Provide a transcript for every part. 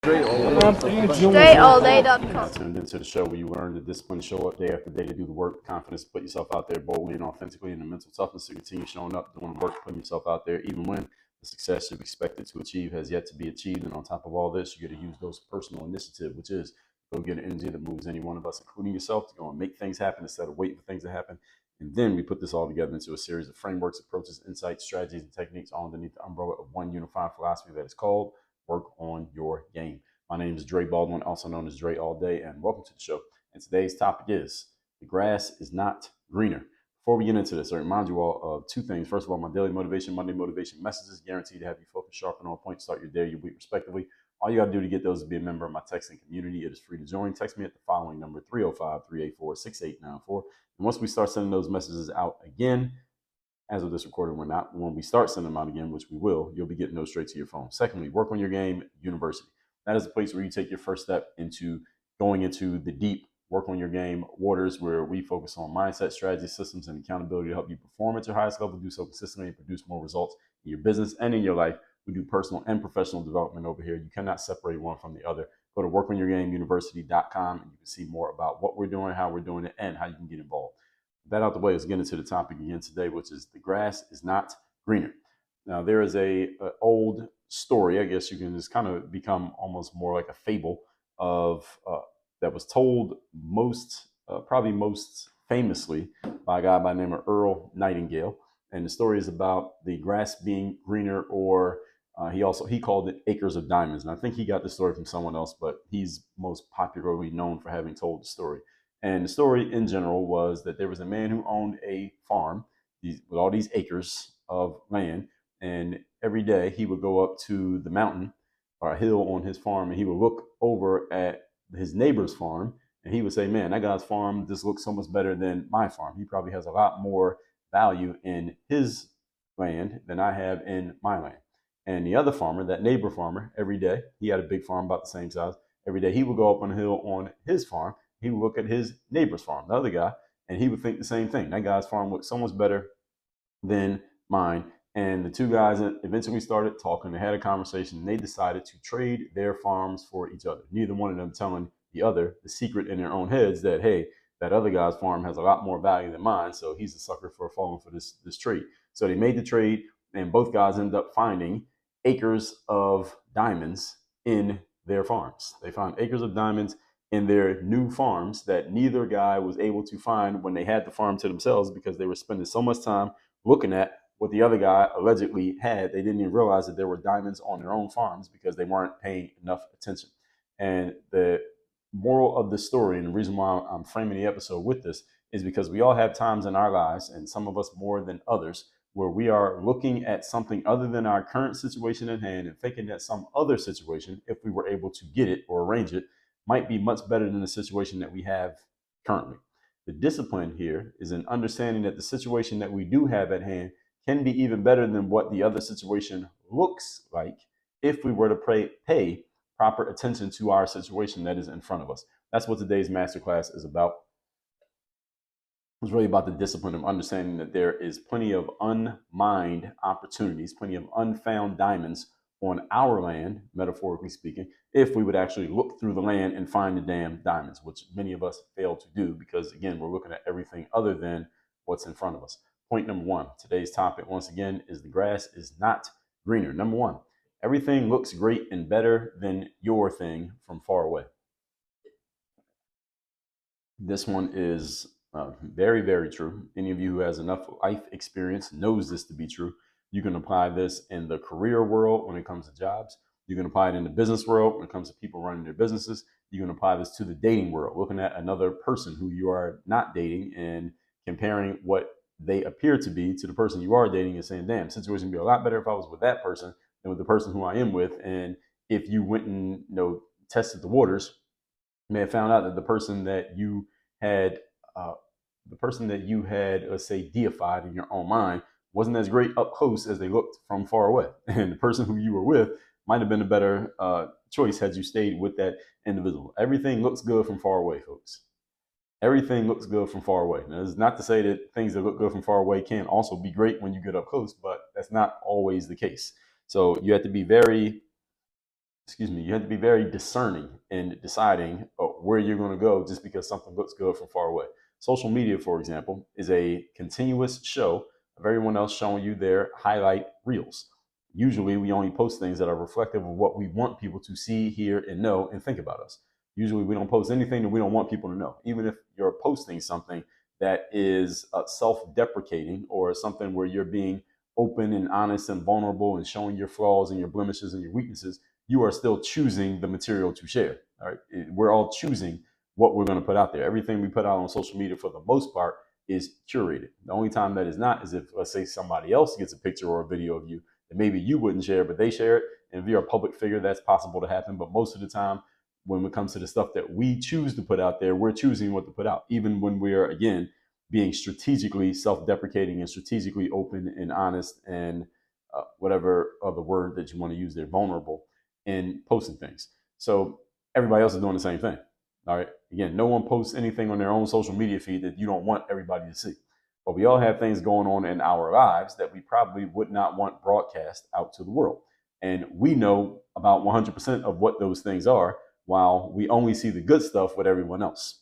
DreAllDay.com. Tuned into the show where you learn the discipline to show up day after day to do the work, confidence to put yourself out there boldly and authentically, and the mental toughness to continue showing up, doing the work, putting yourself out there, even when the success you've expected to achieve has yet to be achieved. And on top of all this, you get to use those personal initiative, which is go get an energy that moves any one of us, including yourself, to go and make things happen instead of waiting for things to happen. And then we put this all together into a series of frameworks, approaches, insights, strategies, and techniques all underneath the umbrella of one unified philosophy that is called Work on Your Game. My name is Dre Baldwin, also known as Dre All Day, and welcome to the show. And today's topic is the grass is not greener. Before we get into this, I remind you all of two things. First of all, my daily motivation, Monday motivation messages, guaranteed to have you focused, sharp, and on point, start your day, your week, respectively. All you got to do to get those is be a member of my texting community. It is free to join. Text me at the following number, 305-384-6894. And once we start sending those messages out again, as of this recording, we're not. When we start sending them out again, which we will, you'll be getting those straight to your phone. Secondly, Work on Your Game University. That is the place where you take your first step into going into the deep work on your game waters, where we focus on mindset, strategy, systems, and accountability to help you perform at your highest level, do so consistently, and produce more results in your business and in your life. We do personal and professional development over here. You cannot separate one from the other. Go to workonyourgameuniversity.com and you can see more about what we're doing, how we're doing it, and how you can get involved. With that out the way, let's get into the topic again today, which is the grass is not greener. Now, there is a old story, I guess you can just kind of become almost more like a fable of that was told probably most famously by a guy by the name of Earl Nightingale. And the story is about the grass being greener, or he called it acres of diamonds. And I think he got the story from someone else, but he's most popularly known for having told the story. And the story in general was that there was a man who owned a farm with all these acres of land. And every day he would go up to the mountain or a hill on his farm, and he would look over at his neighbor's farm, and he would say, man, that guy's farm just looks so much better than my farm. He probably has a lot more value in his land than I have in my land. And the other farmer, that neighbor farmer, every day, he had a big farm about the same size. Every day he would go up on a hill on his farm. He would look at his neighbor's farm, the other guy, and he would think the same thing. That guy's farm looks so much better than mine. And the two guys eventually started talking. They had a conversation, and they decided to trade their farms for each other. Neither one of them telling the other the secret in their own heads that, hey, that other guy's farm has a lot more value than mine, so he's a sucker for falling for this trade. So they made the trade, and both guys ended up finding acres of diamonds in their farms. They found acres of diamonds in their new farms that neither guy was able to find when they had the farm to themselves, because they were spending so much time looking at what the other guy allegedly had. They didn't even realize that there were diamonds on their own farms because they weren't paying enough attention. And the moral of the story, and the reason why I'm framing the episode with this, is because we all have times in our lives, and some of us more than others, where we are looking at something other than our current situation at hand and thinking that some other situation, if we were able to get it or arrange it, might be much better than the situation that we have currently. The discipline here is in understanding that the situation that we do have at hand can be even better than what the other situation looks like if we were to pay proper attention to our situation that is in front of us. That's what today's masterclass is about. It's really about the discipline of understanding that there is plenty of unmined opportunities, plenty of unfound diamonds on our land, metaphorically speaking, if we would actually look through the land and find the damn diamonds, which many of us fail to do because, again, we're looking at everything other than what's in front of us. Point number one, today's topic, once again, is the grass is not greener. Number one, everything looks great and better than your thing from far away. This one is very, very true. Any of you who has enough life experience knows this to be true. You can apply this in the career world when it comes to jobs. You can apply it in the business world when it comes to people running their businesses. You can apply this to the dating world, looking at another person who you are not dating and comparing what they appear to be to the person you are dating and saying, damn, situation would be a lot better if I was with that person than with the person who I am with. And if you went and tested the waters, you may have found out that the person that you had, let's say, deified in your own mind wasn't as great up close as they looked from far away. And the person who you were with might have been a better choice had you stayed with that individual. Everything looks good from far away, folks. Everything looks good from far away. Now, it's not to say that things that look good from far away can also be great when you get up close, but that's not always the case. So you have to be very you have to be very discerning in deciding where you're going to go just because something looks good from far away. Social media, for example, is a continuous show of everyone else showing you their highlight reels. Usually, we only post things that are reflective of what we want people to see, hear, and know and think about us. Usually, we don't post anything that we don't want people to know, even if you're posting something that is self-deprecating or something where you're being open and honest and vulnerable and showing your flaws and your blemishes and your weaknesses. You are still choosing the material to share. All right. We're all choosing what we're going to put out there. Everything we put out on social media for the most part is curated. The only time that is not is if, let's say, somebody else gets a picture or a video of you that maybe you wouldn't share, but they share it. And if you're a public figure, that's possible to happen. But most of the time, when it comes to the stuff that we choose to put out there, we're choosing what to put out, even when we're, again, being strategically self-deprecating and strategically open and honest and whatever other word that you want to use there, vulnerable in posting things. So everybody else is doing the same thing. All right. Again, no one posts anything on their own social media feed that you don't want everybody to see. But we all have things going on in our lives that we probably would not want broadcast out to the world. And we know about 100% of what those things are, while we only see the good stuff with everyone else.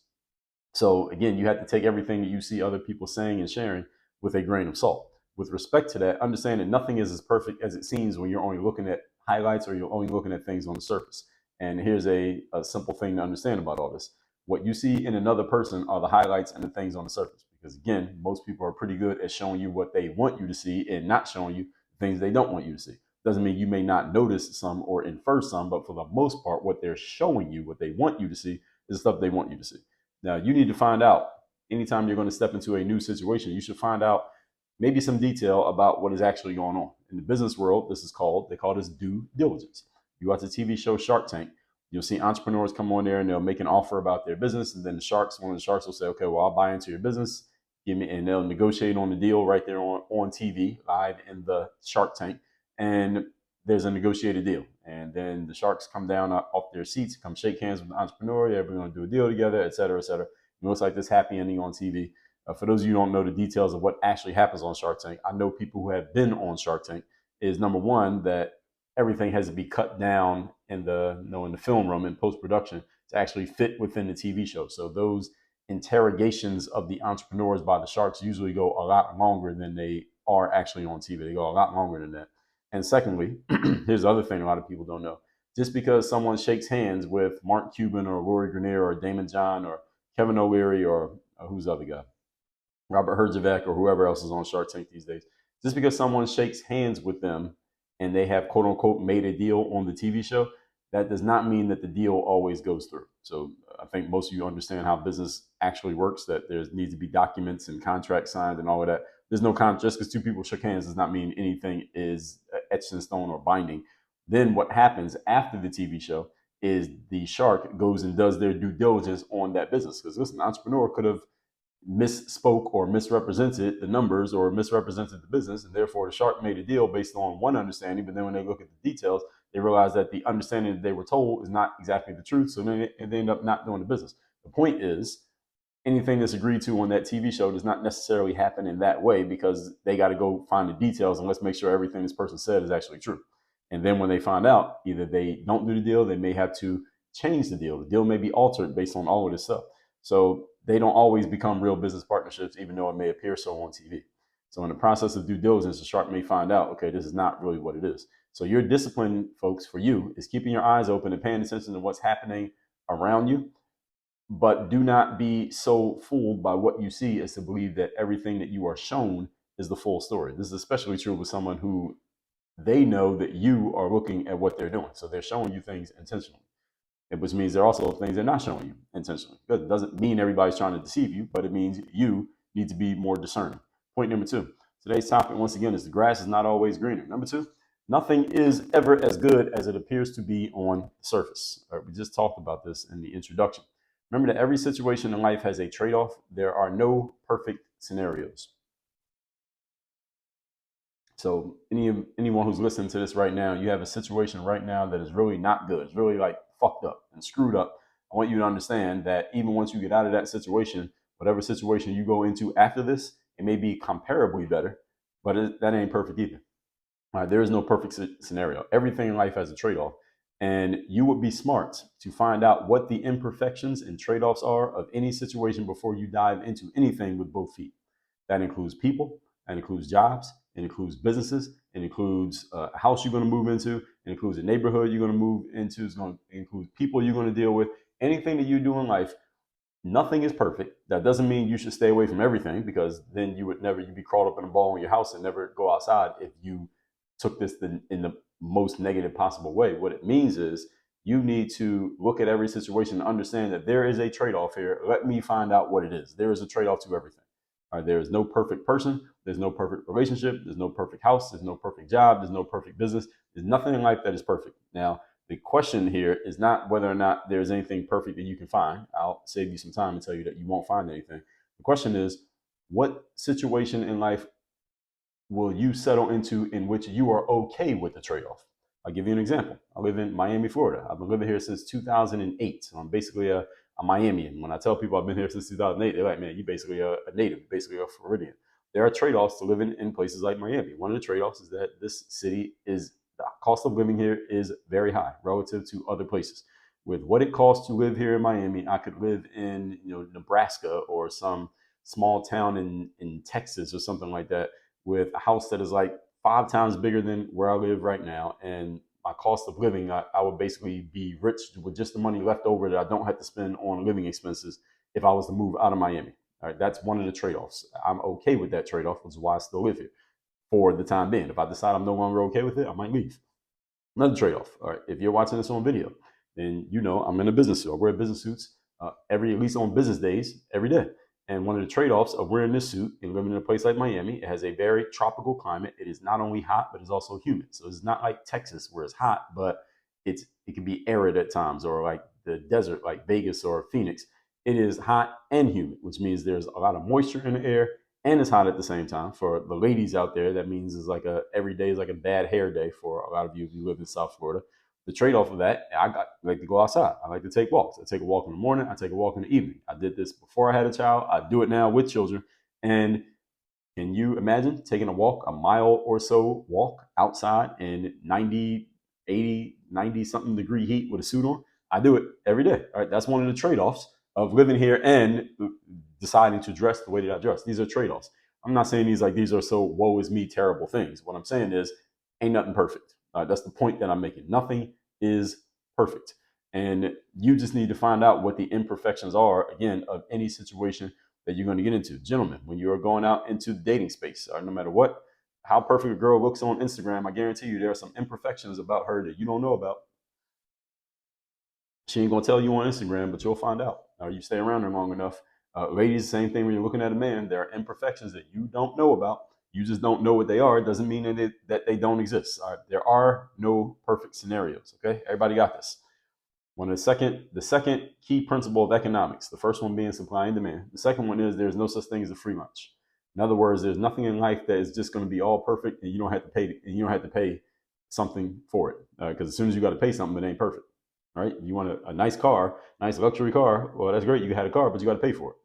So again, you have to take everything that you see other people saying and sharing with a grain of salt. With respect to that, understand that nothing is as perfect as it seems when you're only looking at highlights or you're only looking at things on the surface. And here's a simple thing to understand about all this. What you see in another person are the highlights and the things on the surface. Because again, most people are pretty good at showing you what they want you to see and not showing you things they don't want you to see. Doesn't mean you may not notice some or infer some, but for the most part, what they're showing you, what they want you to see, is stuff they want you to see. Now, you need to find out anytime you're going to step into a new situation, you should find out maybe some detail about what is actually going on. In the business world, they call this due diligence. You watch the TV show Shark Tank, you'll see entrepreneurs come on there and they'll make an offer about their business. And then one of the sharks will say, okay, well, I'll buy into your business. And they'll negotiate on the deal right there on TV, live in the Shark Tank. And there's a negotiated deal. And then the sharks come down off their seats, come shake hands with the entrepreneur. Yeah, we're going to do a deal together, et cetera, et cetera. It looks like this happy ending on TV. For those of you who don't know the details of what actually happens on Shark Tank, I know people who have been on Shark Tank, is number one, that everything has to be cut down in the film room in post-production to actually fit within the TV show. So those interrogations of the entrepreneurs by the sharks usually go a lot longer than they are actually on TV. They go a lot longer than that. And secondly, here's the other thing a lot of people don't know. Just because someone shakes hands with Mark Cuban or Rory Grenier or Damon John or Kevin O'Leary or who's the other guy? Robert Herjavec or whoever else is on Shark Tank these days. Just because someone shakes hands with them and they have quote unquote made a deal on the TV show, that does not mean that the deal always goes through. So I think most of you understand how business actually works, that there needs to be documents and contracts signed and all of that. There's no just because two people shook hands does not mean anything is etched in stone or binding. Then what happens after the TV show is the shark goes and does their due diligence on that business. Because listen, an entrepreneur could have misspoke or misrepresented the numbers or misrepresented the business, and therefore the shark made a deal based on one understanding. But then when they look at the details, they realize that the understanding that they were told is not exactly the truth. So then they end up not doing the business. The point is, anything that's agreed to on that TV show does not necessarily happen in that way, because they got to go find the details and let's make sure everything this person said is actually true. And then when they find out, either they don't do the deal, they may have to change the deal. The deal may be altered based on all of this stuff. So they don't always become real business partnerships, even though it may appear so on TV. So in the process of due diligence, the shark may find out, okay, this is not really what it is. So your discipline, folks, for you is keeping your eyes open and paying attention to what's happening around you. But do not be so fooled by what you see as to believe that everything that you are shown is the full story. This is especially true with someone who they know that you are looking at what they're doing. So they're showing you things intentionally, which means there are also things they're not showing you intentionally. It doesn't mean everybody's trying to deceive you, but it means you need to be more discerning. Point number 2. Today's topic, once again, is the grass is not always greener. Number 2, nothing is ever as good as it appears to be on the surface. All right, we just talked about this in the introduction. Remember that every situation in life has a trade-off. There are no perfect scenarios. So anyone who's listening to this right now, you have a situation right now that is really not good. It's really like fucked up and screwed up. I want you to understand that even once you get out of that situation, whatever situation you go into after this, it may be comparably better, but that ain't perfect either. All right, there is no perfect scenario. Everything in life has a trade-off. And you would be smart to find out what the imperfections and trade-offs are of any situation before you dive into anything with both feet. That includes people, that includes jobs, it includes businesses, it includes a house you're going to move into, it includes a neighborhood you're going to move into, it's going to include people you're going to deal with. Anything that you do in life, nothing is perfect. That doesn't mean you should stay away from everything, because then you'd be crawled up in a ball in your house and never go outside if you took this in the most negative possible way. What it means is you need to look at every situation and understand that there is a trade-off here. Let me find out what it is. There is a trade-off to everything. All right, there is no perfect person. There's no perfect relationship. There's no perfect house. There's no perfect job. There's no perfect business. There's nothing in life that is perfect. Now, the question here is not whether or not there's anything perfect that you can find. I'll save you some time and tell you that you won't find anything. The question is, what situation in life will you settle into in which you are okay with the trade-off? I'll give you an example. I live in Miami, Florida. I've been living here since 2008. So I'm basically a Miamian. When I tell people I've been here since 2008, they're like, man, you're basically a native, basically a Floridian. There are trade-offs to living in places like Miami. One of the trade-offs is that this city the cost of living here is very high relative to other places. With what it costs to live here in Miami, I could live in Nebraska or some small town in Texas or something like that, with a house that is like 5 times bigger than where I live right now. And my cost of living, I would basically be rich with just the money left over that I don't have to spend on living expenses if I was to move out of Miami. All right, that's one of the trade-offs. I'm okay with that trade-off, which is why I still live here for the time being. If I decide I'm no longer okay with it, I might leave. Another trade-off. All right, if you're watching this on video, then I'm in a business suit. I wear business suits at least on business days, every day. And one of the trade-offs of wearing this suit and living in a place like Miami, it has a very tropical climate. It is not only hot, but it's also humid. So it's not like Texas where it's hot, but it can be arid at times, or like the desert, like Vegas or Phoenix. It is hot and humid, which means there's a lot of moisture in the air, and it's hot at the same time. For the ladies out there, that means every day is like a bad hair day for a lot of you if you live in South Florida. The trade-off of that, I like to go outside. I like to take walks. I take a walk in the morning. I take a walk in the evening. I did this before I had a child. I do it now with children. And can you imagine taking a walk, a mile or so walk outside in 90, 80, 90 something degree heat with a suit on? I do it every day. All right, that's one of the trade-offs of living here and deciding to dress the way that I dress. These are trade-offs. I'm not saying these are so woe is me terrible things. What I'm saying is ain't nothing perfect. That's the point that I'm making. Nothing is perfect. And you just need to find out what the imperfections are, again, of any situation that you're going to get into. Gentlemen, when you are going out into the dating space, no matter how perfect a girl looks on Instagram, I guarantee you there are some imperfections about her that you don't know about. She ain't going to tell you on Instagram, but you'll find out. Or you stay around her long enough. Ladies, same thing when you're looking at a man. There are imperfections that you don't know about. You just don't know what they are. It doesn't mean that they don't exist. There are no perfect scenarios. Okay, everybody got this. The second key principle of economics. The first one being supply and demand. The second one is there's no such thing as a free lunch. In other words, there's nothing in life that is just going to be all perfect, and you don't have to pay something for it. Because as soon as you got to pay something, it ain't perfect. All right, you want a nice car, nice luxury car. Well, that's great. You had a car, but you got to pay for it.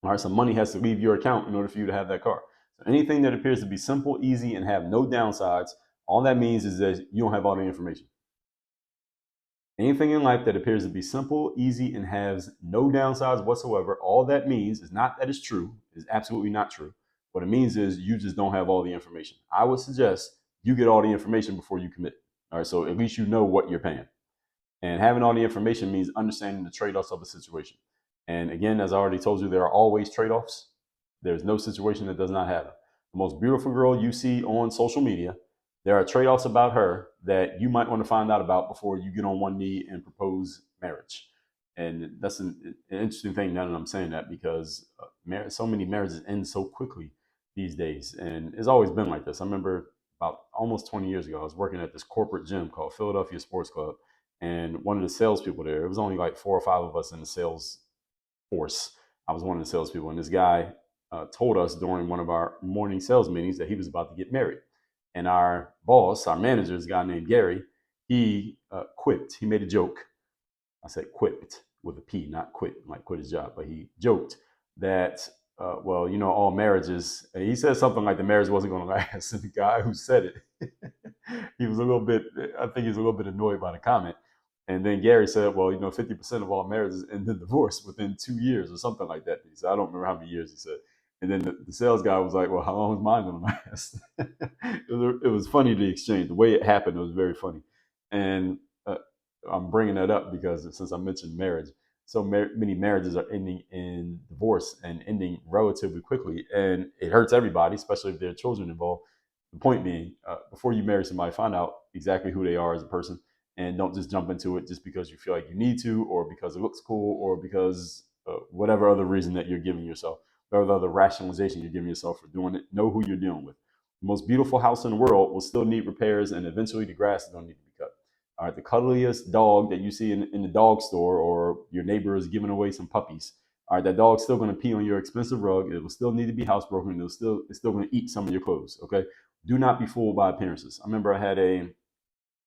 All right, so money has to leave your account in order for you to have that car. So anything that appears to be simple, easy, and have no downsides, all that means is that you don't have all the information. Anything in life that appears to be simple, easy, and has no downsides whatsoever, all that means is not that it's true. It's absolutely not true. What it means is you just don't have all the information. I would suggest you get all the information before you commit. All right, so at least you know what you're paying. And having all the information means understanding the trade-offs of a situation. And again, as I already told you, there are always trade-offs. There's no situation that does not have them. The most beautiful girl you see on social media, there are trade-offs about her that you might want to find out about before you get on one knee and propose marriage. And that's an interesting thing now that I'm saying that, because so many marriages end so quickly these days. And it's always been like this. I remember about almost 20 years ago, I was working at this corporate gym called Philadelphia Sports Club. And one of the salespeople there, it was only like 4 or 5 of us in the sales force. I was one of the salespeople. And this guy told us during one of our morning sales meetings that he was about to get married. And our boss, our manager, is a guy named Gary, he quipped. He made a joke. I said quipped with a P, not quit, like quit his job. But he joked that, all marriages, he said something like the marriage wasn't going to last. And the guy who said it, I think he was a little bit annoyed by the comment. And then Gary said, well, 50% of all marriages end in divorce within 2 years or something like that. He said, I don't remember how many years he said. And then the sales guy was like, well, how long is mine going to last? It was funny, the exchange. The way it happened, it was very funny. And I'm bringing that up because since I mentioned marriage, so many marriages are ending in divorce and ending relatively quickly. And it hurts everybody, especially if there are children involved. The point being, before you marry somebody, find out exactly who they are as a person, and don't just jump into it just because you feel like you need to, or because it looks cool, or because whatever other reason that you're giving yourself, whatever other rationalization you're giving yourself for doing it. Know who you're dealing with. The most beautiful house in the world will still need repairs, and eventually the grass is going to need to be cut. All right, the cuddliest dog that you see in the dog store, or your neighbor is giving away some puppies. All right, that dog's still going to pee on your expensive rug. It will still need to be housebroken. It's still going to eat some of your clothes. Okay, do not be fooled by appearances. I remember I had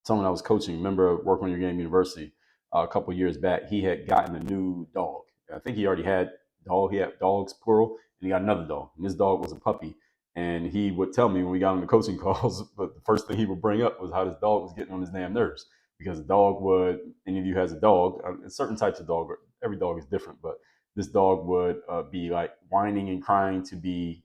someone I was coaching, remember Work on Your Game University, a couple of years back. He had gotten a new dog. I think he already had dog. He had dogs plural, and he got another dog. And this dog was a puppy. And he would tell me when we got on the coaching calls, but the first thing he would bring up was how this dog was getting on his damn nerves. Because the dog would, any of you has a dog, certain types of dog, every dog is different, but this dog would be like whining and crying to be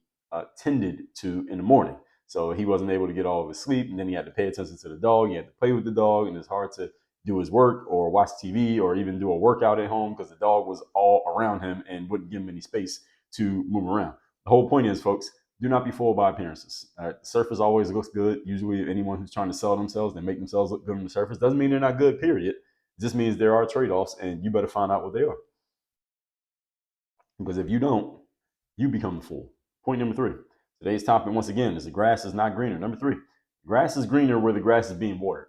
tended to in the morning. So he wasn't able to get all of his sleep, and then he had to pay attention to the dog. He had to play with the dog, and it's hard to do his work or watch TV or even do a workout at home because the dog was all around him and wouldn't give him any space to move around. The whole point is, folks, do not be fooled by appearances. All right? The surface always looks good. Usually anyone who's trying to sell themselves, they make themselves look good on the surface. Doesn't mean they're not good, period. It just means there are trade-offs, and you better find out what they are. Because if you don't, you become the fool. Point number 3. Today's topic, once again, is the grass is not greener. Number 3, grass is greener where the grass is being watered.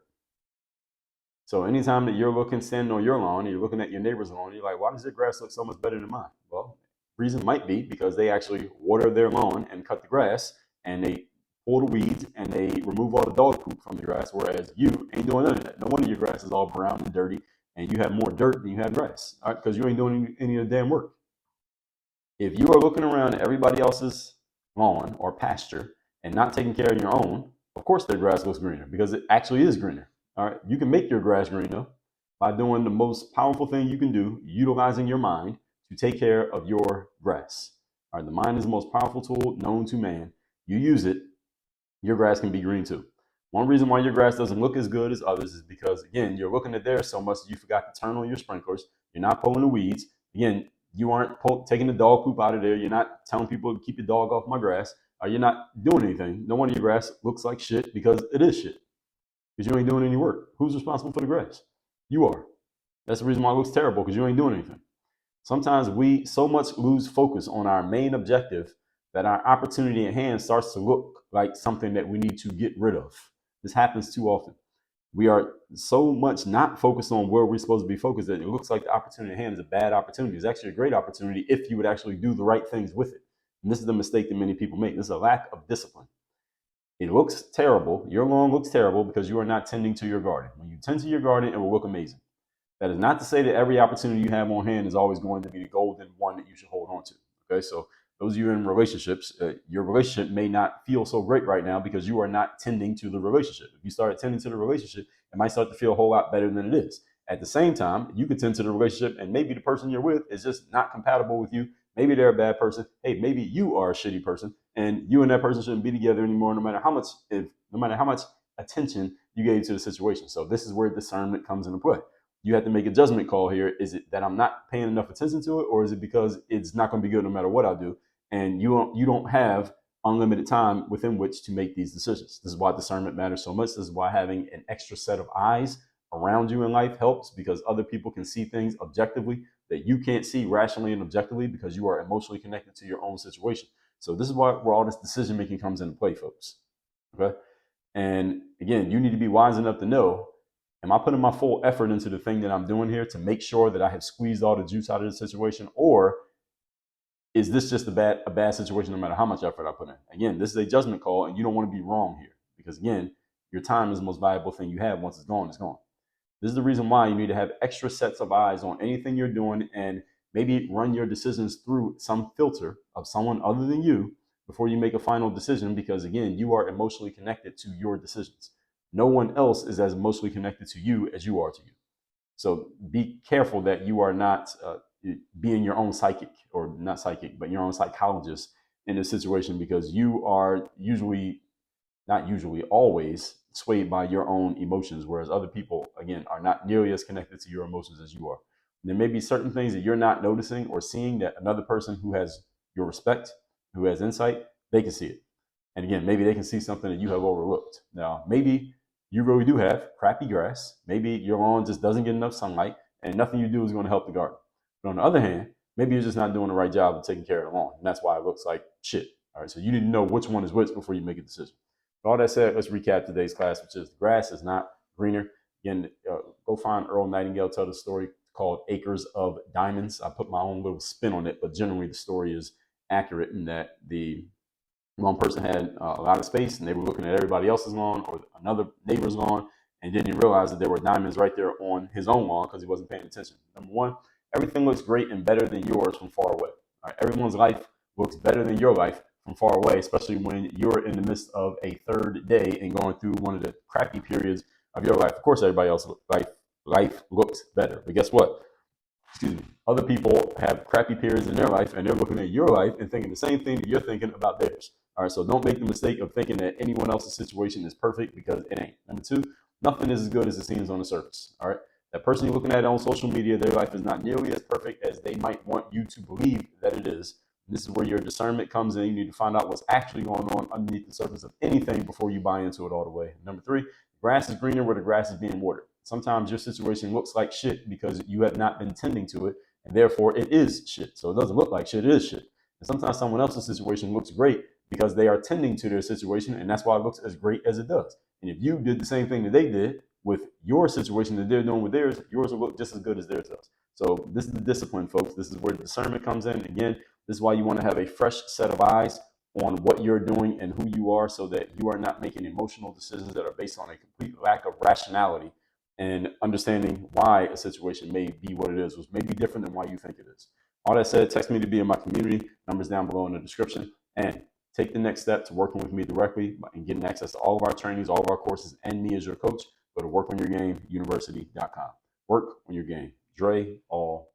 So anytime that you're standing on your lawn, and you're looking at your neighbor's lawn, you're like, why does their grass look so much better than mine? Well, reason might be because they actually water their lawn and cut the grass, and they pull the weeds, and they remove all the dog poop from the grass, whereas you ain't doing none of that. No wonder your grass is all brown and dirty, and you have more dirt than you have grass, all right? Because you ain't doing any of the damn work. If you are looking around at everybody else's lawn or pasture and not taking care of your own, of course their grass looks greener because it actually is greener. All right, you can make your grass greener by doing the most powerful thing you can do, utilizing your mind to take care of your grass. All right, the mind is the most powerful tool known to man. You use it, your grass can be green too. One reason why your grass doesn't look as good as others is because, again, you're looking at theirs so much that you forgot to turn on your sprinklers. You're not pulling the weeds. Again, you aren't taking the dog poop out of there. You're not telling people to keep your dog off my grass. You're not doing anything. No wonder your grass looks like shit, because it is shit. Because you ain't doing any work. Who's responsible for the grass? You are. That's the reason why it looks terrible, because you ain't doing anything. Sometimes we so much lose focus on our main objective that our opportunity at hand starts to look like something that we need to get rid of. This happens too often. We are so much not focused on where we're supposed to be focused that it looks like the opportunity at hand is a bad opportunity. It's actually a great opportunity if you would actually do the right things with it. And this is the mistake that many people make. This is a lack of discipline. It looks terrible. Your lawn looks terrible because you are not tending to your garden. When you tend to your garden, it will look amazing. That is not to say that every opportunity you have on hand is always going to be the golden one that you should hold on to. Okay, so those of you in relationships, your relationship may not feel so great right now because you are not tending to the relationship. If you start tending to the relationship, it might start to feel a whole lot better than it is. At the same time, you could tend to the relationship, and maybe the person you're with is just not compatible with you. Maybe they're a bad person. Hey, maybe you are a shitty person, and you and that person shouldn't be together anymore, no matter how much attention you gave to the situation. So this is where discernment comes into play. You have to make a judgment call here. Is it that I'm not paying enough attention to it, or is it because it's not going to be good no matter what I do? And you don't have unlimited time within which to make these decisions. This is why discernment matters so much. This is why having an extra set of eyes around you in life helps, because other people can see things objectively that you can't see rationally and objectively because you are emotionally connected to your own situation. So this is where all this decision making comes into play, folks. Okay. And again, you need to be wise enough to know, am I putting my full effort into the thing that I'm doing here to make sure that I have squeezed all the juice out of the situation? Or is this just a bad situation no matter how much effort I put in? Again, this is a judgment call, and you don't want to be wrong here, because again, your time is the most valuable thing you have. Once it's gone, it's gone. This is the reason why you need to have extra sets of eyes on anything you're doing, and maybe run your decisions through some filter of someone other than you before you make a final decision, because again, you are emotionally connected to your decisions. No one else is as emotionally connected to you as you are to you. So be careful that you are not being your own psychic, or not psychic, but your own psychologist in this situation, because you are usually, not usually, always swayed by your own emotions, whereas other people, again, are not nearly as connected to your emotions as you are. And there may be certain things that you're not noticing or seeing that another person who has your respect, who has insight, they can see it. And again, maybe they can see something that you have overlooked. Now, maybe you really do have crappy grass. Maybe your lawn just doesn't get enough sunlight, and nothing you do is going to help the garden. But on the other hand, maybe you're just not doing the right job of taking care of the lawn, and that's why it looks like shit. All right, so you need to know which one is which before you make a decision. With all that said, let's recap today's class, which is the grass is not greener. Again, go find Earl Nightingale tell the story called Acres of Diamonds. I put my own little spin on it, but generally the story is accurate in that the one person had a lot of space and they were looking at everybody else's lawn or another neighbor's lawn, and then he realized that there were diamonds right there on his own lawn because he wasn't paying attention. Number one, everything looks great and better than yours from far away. All right? Everyone's life looks better than your life from far away, especially when you're in the midst of a third day and going through one of the crappy periods of your life. Of course, everybody else's life looks better, but guess what? Other people have crappy periods in their life, and they're looking at your life and thinking the same thing that you're thinking about theirs. All right, so don't make the mistake of thinking that anyone else's situation is perfect, because it ain't. Number two, nothing is as good as it seems on the surface. All right, that person you're looking at on social media, their life is not nearly as perfect as they might want you to believe that it is. This is where your discernment comes in. You need to find out what's actually going on underneath the surface of anything before you buy into it all the way. Number three, grass is greener where the grass is being watered. Sometimes your situation looks like shit because you have not been tending to it, and therefore it is shit. So it doesn't look like shit, it is shit. And sometimes someone else's situation looks great because they are tending to their situation, and that's why it looks as great as it does. And if you did the same thing that they did with your situation that they're doing with theirs, yours will look just as good as theirs does. So this is the discipline, folks. This is where the discernment comes in. Again, this is why you want to have a fresh set of eyes on what you're doing and who you are, so that you are not making emotional decisions that are based on a complete lack of rationality and understanding why a situation may be what it is, which may be different than why you think it is. All that said, text me to be in my community. Numbers down below in the description. And take the next step to working with me directly and getting access to all of our trainings, all of our courses, and me as your coach. Go to workonyourgameuniversity.com. Work on your game. Dre, all